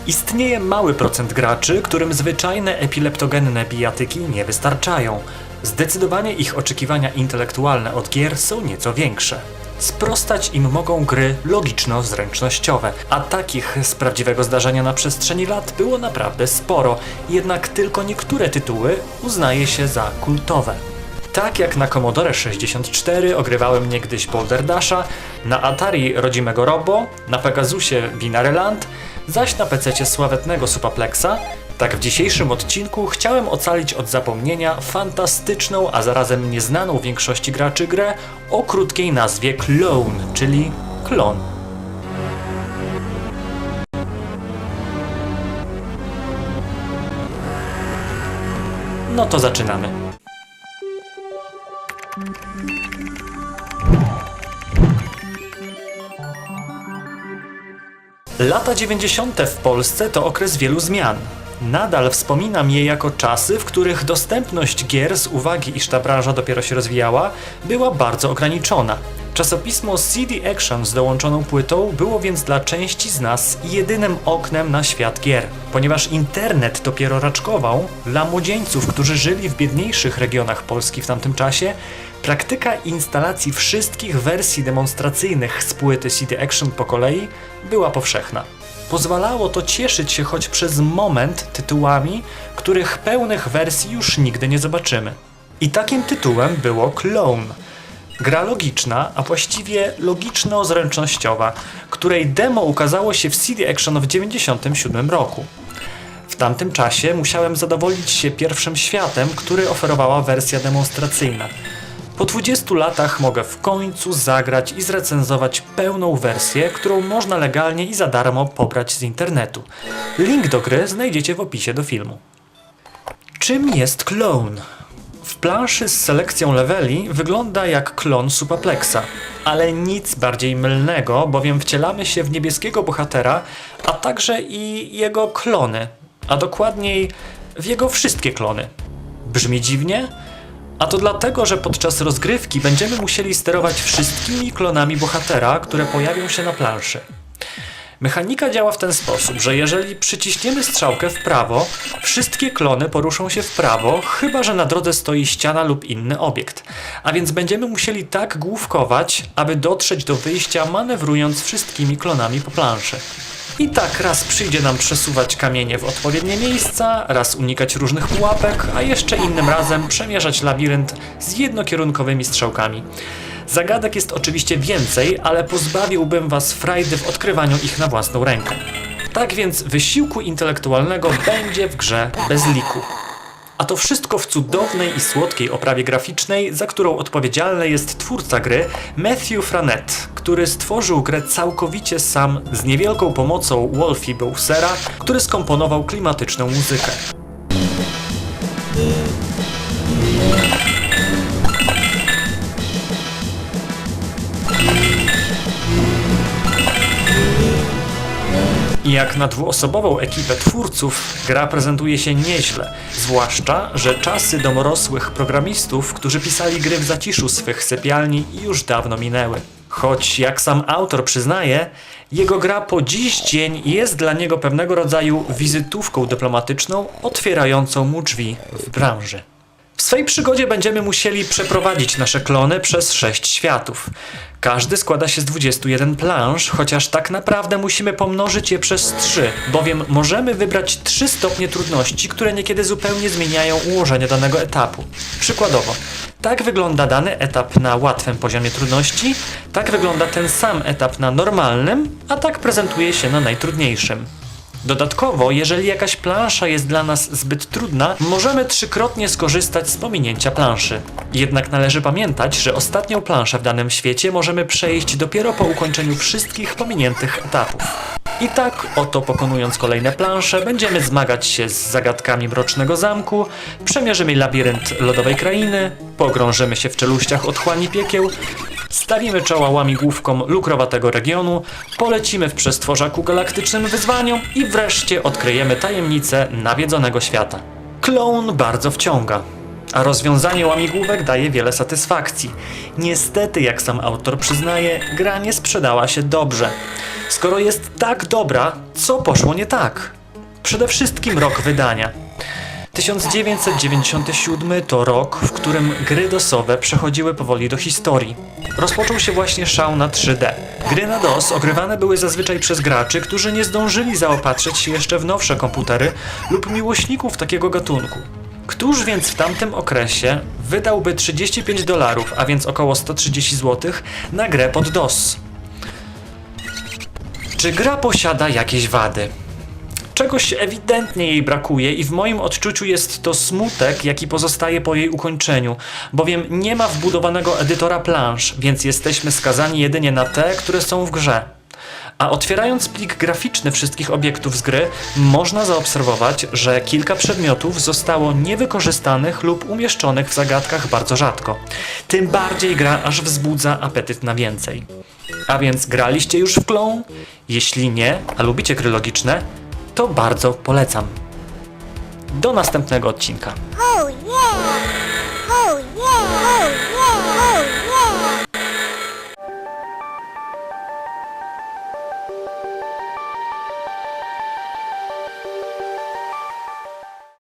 Istnieje mały procent graczy, którym zwyczajne epileptogenne bijatyki nie wystarczają. Zdecydowanie ich oczekiwania intelektualne od gier są nieco większe. Sprostać im mogą gry logiczno-zręcznościowe, a takich z prawdziwego zdarzenia na przestrzeni lat było naprawdę sporo, jednak tylko niektóre tytuły uznaje się za kultowe. Tak jak na Commodore 64 ogrywałem niegdyś Boulder Dasha, na Atari rodzimego Robo, na Pegasusie Binary Land, zaś na PC-cie sławetnego Supaplexa, tak w dzisiejszym odcinku chciałem ocalić od zapomnienia fantastyczną, a zarazem nieznaną większości graczy grę o krótkiej nazwie Clone, czyli klon. No to zaczynamy. Lata 90. w Polsce to okres wielu zmian. Nadal wspominam je jako czasy, w których dostępność gier z uwagi, iż ta branża dopiero się rozwijała, była bardzo ograniczona. Czasopismo CD Action z dołączoną płytą było więc dla części z nas jedynym oknem na świat gier. Ponieważ internet dopiero raczkował, dla młodzieńców, którzy żyli w biedniejszych regionach Polski w tamtym czasie, praktyka instalacji wszystkich wersji demonstracyjnych z płyty CD Action po kolei była powszechna. Pozwalało to cieszyć się choć przez moment tytułami, których pełnych wersji już nigdy nie zobaczymy. I takim tytułem było Clone. Gra logiczna, a właściwie logiczno-zręcznościowa, której demo ukazało się w CD Action w 1997 roku. W tamtym czasie musiałem zadowolić się pierwszym światem, który oferowała wersja demonstracyjna. Po 20 latach mogę w końcu zagrać i zrecenzować pełną wersję, którą można legalnie i za darmo pobrać z internetu. Link do gry znajdziecie w opisie do filmu. Czym jest Clone? W planszy z selekcją leveli wygląda jak klon Supaplexa, ale nic bardziej mylnego, bowiem wcielamy się w niebieskiego bohatera, a także i jego klony, a dokładniej w jego wszystkie klony. Brzmi dziwnie? A to dlatego, że podczas rozgrywki będziemy musieli sterować wszystkimi klonami bohatera, które pojawią się na planszy. Mechanika działa w ten sposób, że jeżeli przyciśniemy strzałkę w prawo, wszystkie klony poruszą się w prawo, chyba że na drodze stoi ściana lub inny obiekt. A więc będziemy musieli tak główkować, aby dotrzeć do wyjścia, manewrując wszystkimi klonami po planszy. I tak raz przyjdzie nam przesuwać kamienie w odpowiednie miejsca, raz unikać różnych pułapek, a jeszcze innym razem przemierzać labirynt z jednokierunkowymi strzałkami. Zagadek jest oczywiście więcej, ale pozbawiłbym was frajdy w odkrywaniu ich na własną rękę. Tak więc wysiłku intelektualnego będzie w grze bez liku. A to wszystko w cudownej i słodkiej oprawie graficznej, za którą odpowiedzialny jest twórca gry Matthew Franet, który stworzył grę całkowicie sam z niewielką pomocą Wolfie Bowsera, który skomponował klimatyczną muzykę. I jak na dwuosobową ekipę twórców, gra prezentuje się nieźle, zwłaszcza, że czasy domorosłych programistów, którzy pisali gry w zaciszu swych sypialni, już dawno minęły. Choć, jak sam autor przyznaje, jego gra po dziś dzień jest dla niego pewnego rodzaju wizytówką dyplomatyczną otwierającą mu drzwi w branży. W swej przygodzie będziemy musieli przeprowadzić nasze klony przez 6 światów. Każdy składa się z 21 planż, chociaż tak naprawdę musimy pomnożyć je przez 3, bowiem możemy wybrać 3 stopnie trudności, które niekiedy zupełnie zmieniają ułożenie danego etapu. Przykładowo, tak wygląda dany etap na łatwym poziomie trudności, tak wygląda ten sam etap na normalnym, a tak prezentuje się na najtrudniejszym. Dodatkowo, jeżeli jakaś plansza jest dla nas zbyt trudna, możemy 3-krotnie skorzystać z pominięcia planszy. Jednak należy pamiętać, że ostatnią planszę w danym świecie możemy przejść dopiero po ukończeniu wszystkich pominiętych etapów. I tak oto pokonując kolejne plansze, będziemy zmagać się z zagadkami Mrocznego Zamku, przemierzymy labirynt Lodowej Krainy, pogrążymy się w czeluściach otchłani piekieł, stawimy czoła łamigłówkom lukrowatego regionu, polecimy w przestworza ku galaktycznym wyzwaniom i wreszcie odkryjemy tajemnicę nawiedzonego świata. Clone bardzo wciąga, a rozwiązanie łamigłówek daje wiele satysfakcji. Niestety, jak sam autor przyznaje, gra nie sprzedała się dobrze. Skoro jest tak dobra, co poszło nie tak? Przede wszystkim rok wydania. 1997 to rok, w którym gry DOS-owe przechodziły powoli do historii. Rozpoczął się właśnie szał na 3D. Gry na DOS ogrywane były zazwyczaj przez graczy, którzy nie zdążyli zaopatrzyć się jeszcze w nowsze komputery lub miłośników takiego gatunku. Któż więc w tamtym okresie wydałby $35, a więc około 130 zł, na grę pod DOS? Czy gra posiada jakieś wady? Czegoś ewidentnie jej brakuje i w moim odczuciu jest to smutek, jaki pozostaje po jej ukończeniu, bowiem nie ma wbudowanego edytora plansz, więc jesteśmy skazani jedynie na te, które są w grze. A otwierając plik graficzny wszystkich obiektów z gry, można zaobserwować, że kilka przedmiotów zostało niewykorzystanych lub umieszczonych w zagadkach bardzo rzadko. Tym bardziej gra aż wzbudza apetyt na więcej. A więc graliście już w Clone? Jeśli nie, a lubicie gry logiczne, to bardzo polecam. Do następnego odcinka. Oh yeah! Oh yeah! Oh yeah! Oh yeah!